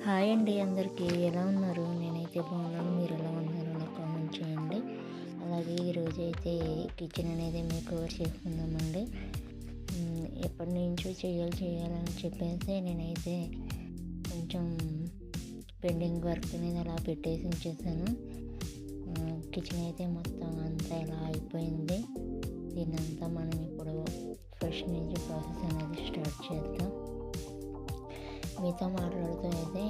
Hi అండి అందరికీ. ఎలా ఉన్నారు? నేనైతే బాగున్నాను. మీరు ఎలా ఉన్నారో నాకు కామెంట్ చేయండి. అలాగే ఈరోజైతే కిచెన్ అనేది మేక్ ఓవర్ చేసుకుందామండి. ఎప్పటి నుంచో చేయాలని చెప్పేసి నేనైతే కొంచెం పెండింగ్ వర్క్ అనేది అలా పెట్టేసి ఉంచేసాను. కిచెన్ అయితే మొత్తం అంతా ఇలా అయిపోయింది. దీన్నంతా మనం ఇప్పుడు ఫస్ట్ నుంచి ప్రాసెస్ అనేది స్టార్ట్ చేద్దాం. మీతో మాట్లాడుతూ అయితే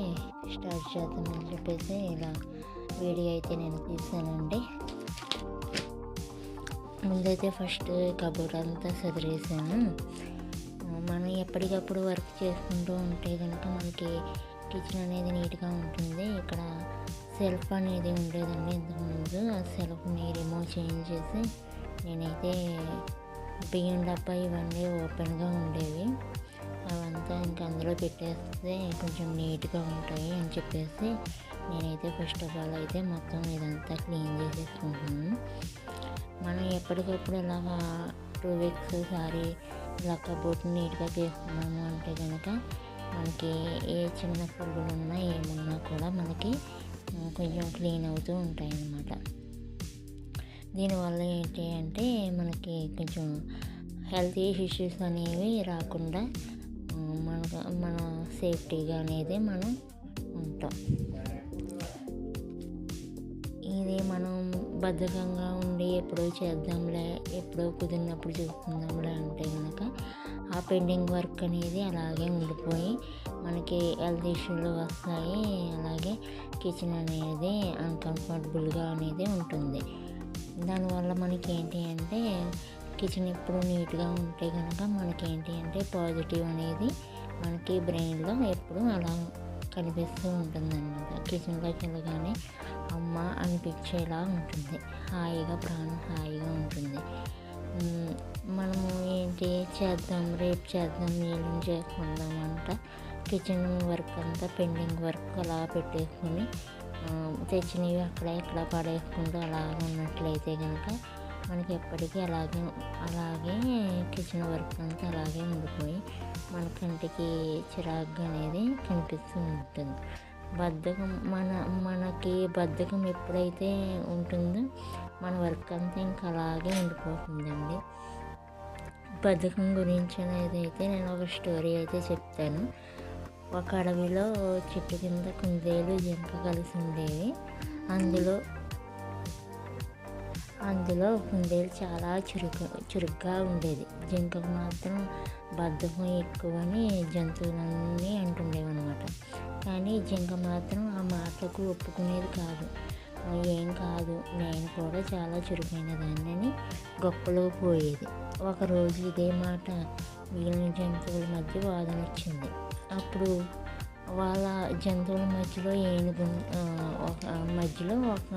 స్టార్ట్ చేద్దామని చెప్పేసి ఇలా వీడియో అయితే నేను తీసానండి. ముందైతే ఫస్ట్ కబోర్డ్ అంతా సదిరేసాను. మనం ఎప్పటికప్పుడు వర్క్ చేసుకుంటూ ఉంటే కనుక మనకి కిచెన్ అనేది నీట్గా ఉంటుంది. ఇక్కడ సెల్ఫ్ అనేది ఉండేదండి ఇంతకుముందు. ఆ సెల్ఫ్ని రిమూవ్ చేసి నేనైతే బియ్యం డబ్బా ఇవన్నీ ఓపెన్గా ఉండేవి. అవంతా ఇంకా అందులో పెట్టేస్తే కొంచెం నీట్గా ఉంటాయి అని చెప్పేసి నేనైతే ఫస్ట్ ఆఫ్ ఆల్ అయితే మొత్తం ఇదంతా క్లీన్ చేసేసుకుంటున్నాను. మనం ఎప్పటికప్పుడు ఇలాగా 2 వీక్స్ సారి ఇలా కబోర్డ్ నీట్గా చేసుకున్నాము అంటే కనుక మనకి ఏ చిన్న పురుగులు ఉన్నా ఏమున్నా కూడా మనకి కొంచెం క్లీన్ అవుతూ ఉంటాయి అన్నమాట. దీనివల్ల ఏంటి అంటే మనకి కొంచెం హెల్త్ ఇష్యూస్ అనేవి రాకుండా మన సేఫ్టీగా అనేది మనం ఉంటాం. ఇది మనం బద్ధకంగా ఉండి ఎప్పుడో చేద్దాంలే, ఎప్పుడో కుదిరినప్పుడు చూసుకుందాంలే అంటే కనుక ఆ పెండింగ్ వర్క్ అనేది అలాగే ఉండిపోయి మనకి హెల్త్ ఇష్యూలు వస్తాయి. అలాగే కిచెన్ అనేది అన్కంఫర్టబుల్గా అనేది ఉంటుంది. దానివల్ల మనకి ఏంటి అంటే కిచెన్ ఎప్పుడు నీట్గా ఉంటే కనుక మనకేంటి అంటే పాజిటివ్ అనేది మనకి బ్రెయిన్లో ఎప్పుడు అలా కనిపిస్తూ ఉంటుందన్నమాట. కిచెన్లోకి వెళ్ళగానే అమ్మ అనిపించేలా ఉంటుంది. ప్రాణం హాయిగా ఉంటుంది. మనము ఏంటి చేద్దాం, రేపు చేద్దాం, ఎల్లుండి చేసుకుందాం అంట కిచెన్ వర్క్ అంతా పెండింగ్ వర్క్ అలా పెట్టేసుకొని తెచ్చినవి అక్కడ ఇక్కడ పడేసుకుంటూ అలా ఉన్నట్లయితే కనుక మనకి ఎప్పటికీ అలాగే కిచెన్ వర్క్ అంతా అలాగే ఉండిపోయి మన కంటికి చిరాగ్గా అనేది కనిపిస్తూ ఉంటుంది. మనకి బద్ధకం ఎప్పుడైతే ఉంటుందో మన వర్క్ అంతా ఇంకా అలాగే ఉండిపోతుందండి. బద్ధకం గురించి అనేది అయితే నేను ఒక స్టోరీ అయితే చెప్తాను. ఒక అడవిలో చెట్టు కింద కుందేలు జింక కలిసి ఉండేవి. అందులో కుందేలు చాలా చురుగ్గా ఉండేది. జింకకు మాత్రం బద్ధకం ఎక్కువని జంతువులన్నీ అంటుండేవన్నమాట. కానీ జింక మాత్రం ఆ మాటలకు ఒప్పుకునేది కాదు. ఏం కాదు, నేను కూడా చాలా చురుకైన దాన్ని గొప్పలో పోయేది. ఒకరోజు ఇదే మాట మిగిలిన జంతువుల మధ్య వాదన వచ్చింది. అప్పుడు వాళ్ళ జంతువుల మధ్యలో ఒక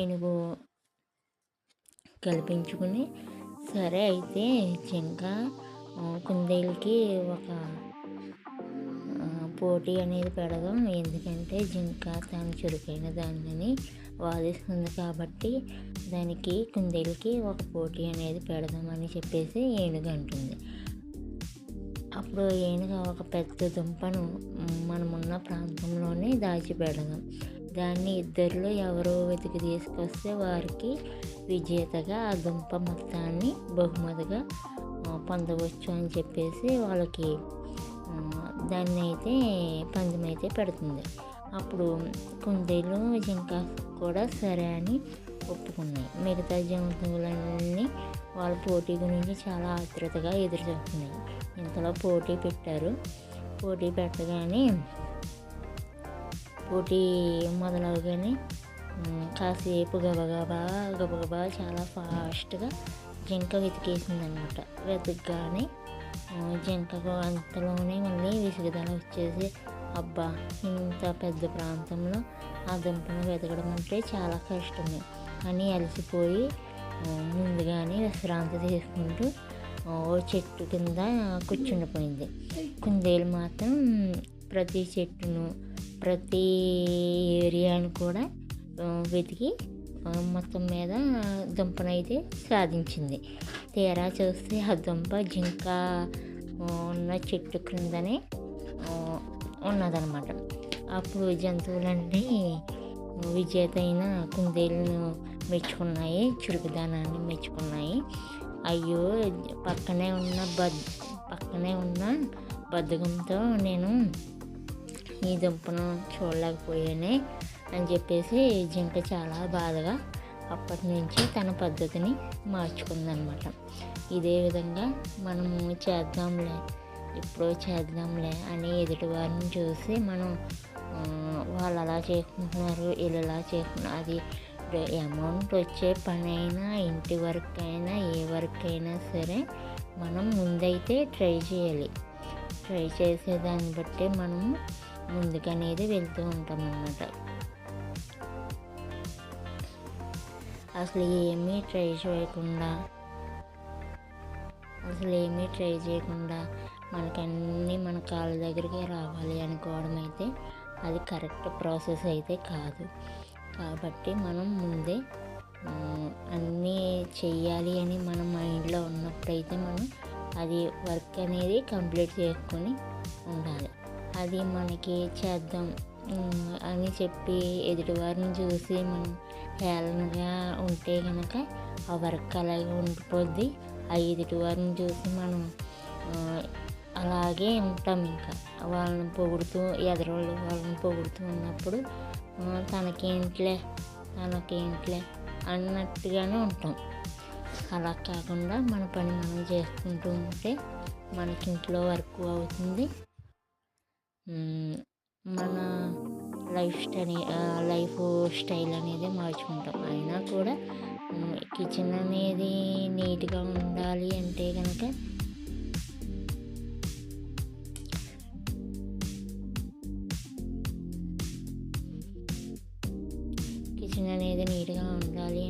ఏనుగు కల్పించుకుని, సరే అయితే జింక కుందేలుకి ఒక పోటీ అనేది పెడదాం. ఎందుకంటే జింక తాను చురుకైన దానిని వాదిస్తుంది కాబట్టి దానికి కుందేలుకి ఒక పోటీ అనేది పెడదామని చెప్పేసి ఏనుగు అంటుంది. అప్పుడు ఏనుగు ఒక పెద్ద దుంపను మనమున్న ప్రాంతంలోనే దాచిపెడదాం. దాన్ని ఇద్దరిలో ఎవరో వెతికి తీసుకొస్తే వారికి విజేతగా ఆ దుంప మొత్తాన్ని బహుమతిగా పొందవచ్చు అని చెప్పేసి వాళ్ళకి దాన్ని అయితే పందెం అయితే పెడుతుంది. అప్పుడు కుందేలు జింక కూడా సరే అని ఒప్పుకున్నాయి. మిగతా జంతువులన్నీ వాళ్ళ పోటీ గురించి చాలా ఆతృతగా ఎదురు చూస్తున్నాయి. ఇంతలో పోటీ పెట్టారు. పోటీ పెట్టగానే పోటీ మొదలవగానే కాసేపు గబగబా చాలా ఫాస్ట్గా జింక వెతికేసిందనమాట. వెతకగానే జింకకు అంతలోనే మళ్ళీ విసుగుదల వచ్చేసి, అబ్బా ఇంత పెద్ద ప్రాంతంలో ఆ దుంపను వెతకడం అంటే చాలా కష్టమే అని అలసిపోయి ముందుగానే విశ్రాంతి తీసుకుంటూ ఓ చెట్టు కింద కూర్చుండిపోయింది. కుందేలు మాత్రం ప్రతి చెట్టును, ప్రతి ఏరియాను కూడా వెతికి మొత్తం మీద దుంపనైతే సాధించింది. తీరా చూస్తే ఆ దుంప జింక ఉన్న చెట్టు క్రిందనే ఉన్నదనమాట. అప్పుడు జంతువులన్నీ విజేత అయిన కుందేలును మెచ్చుకున్నాయి, చురుకుదనాన్ని మెచ్చుకున్నాయి. అయ్యో, పక్కనే ఉన్న బద్ధకంతో నేను ఈ దుంపను చూడలేకపోయానే అని చెప్పేసి జింక చాలా బాధగా అప్పటి నుంచి తన పద్ధతిని మార్చుకుందనమాట. ఇదే విధంగా మనము ఎప్పుడో చేద్దాంలే అని ఎదుటివారిని చూసి మనం వాళ్ళు అలా చేసుకుంటున్నారు, వీళ్ళు ఇలా చేసుకుంటున్నారు, అది అమౌంట్ వచ్చే పని అయినా, ఇంటి వర్క్ అయినా, ఏ వర్క్ అయినా సరే మనం ముందైతే ట్రై చేయాలి. ట్రై చేసేదాన్ని బట్టే మనము ముందుకనేది వెళ్తూ ఉంటాం అన్నమాట. అసలు ఏమీ ట్రై చేయకుండా మనకన్నీ మన కాళ్ళ దగ్గరికి రావాలి అనుకోవడం అయితే అది కరెక్ట్ ప్రాసెస్ అయితే కాదు. కాబట్టి మనం ముందే అన్నీ చెయ్యాలి అని మన మైండ్లో ఉన్నప్పుడైతే మనం అది వర్క్ అనేది కంప్లీట్ చేసుకొని ఉండాలి. అది మనకి చేద్దాం అని చెప్పి ఎదుటివారిని చూసి మనం హేళనగా ఉంటే కనుక ఆ వర్క్ అలాగే ఉండిపోద్ది. ఆ ఎదుటివారిని చూసి మనం అలాగే ఉంటాం. ఇంకా వాళ్ళని పొగుడుతూ వాళ్ళని పొగుడుతూ ఉన్నప్పుడు తనకేంట్లే అన్నట్టుగానే ఉంటాం. అలా కాకుండా మన పని మనం చేసుకుంటూ ఉంటే మనకి ఇంట్లో వర్క్ అవుతుంది. మన లైఫ్ స్టైల్ అనేది మార్చుకుంటాం. అయినా కూడా కిచెన్ అనేది నీట్గా ఉండాలి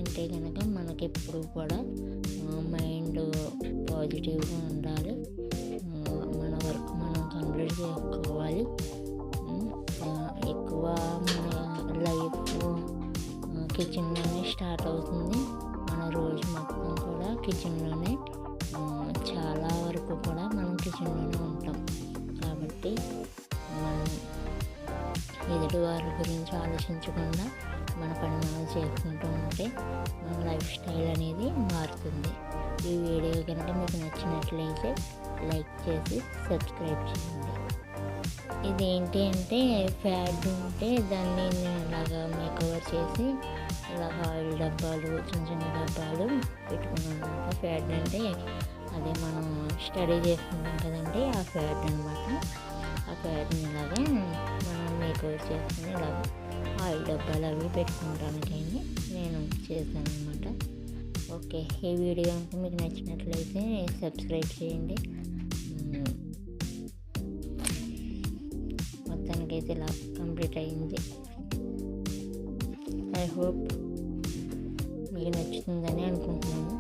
అంటే కనుక మనకి ఎప్పుడు కూడా మైండ్ పాజిటివ్గా ఉండాలి. మన వర్క్ మనం కంప్లీట్ చేసుకోవాలి. ఎక్కువ మన లైఫ్ కిచెన్లోనే స్టార్ట్ అవుతుంది. మన రోజు మొత్తం కూడా కిచెన్లోనే, చాలా వరకు కూడా మనం కిచెన్లోనే ఉంటాం. కాబట్టి మనం ఎదుటి వారి గురించి ఆలోచించకుండా మన పని మనం చేసుకుంటూ ఉంటే మన లైఫ్ స్టైల్ అనేది మారుతుంది. ఈ వీడియో కనుక మీకు నచ్చినట్లయితే లైక్ చేసి సబ్స్క్రైబ్ చేయండి. ఇదేంటి అంటే ఫ్యాడ్ ఉంటే దాన్ని నేను ఇలాగా మేకవర్ చేసి ఇలాగ ఆయిల్ డబ్బాలు, చిన్న డబ్బాలు పెట్టుకున్నాను అనమాట. ఫ్యాడ్ అంటే అదే మనం స్టడీ చేసుకుంటాం కదండి, ఆ ఫ్యాడ్ అనమాట. ఆ ఫ్యాడ్ని ఇలాగా మనం మేకవర్ చేసుకుని ఇలాగ ఆయిల్ డబ్బాలు అవి పెట్టుకుంటానికైనా నేను చేశాను అనమాట. ఓకే, ఈ వీడియో కనుక మీకు నచ్చినట్లయితే సబ్స్క్రైబ్ చేయండి. మొత్తానికైతే ఇలా కంప్లీట్ అయింది. ఐ హోప్ మీకు నచ్చుతుందని అనుకుంటున్నాను.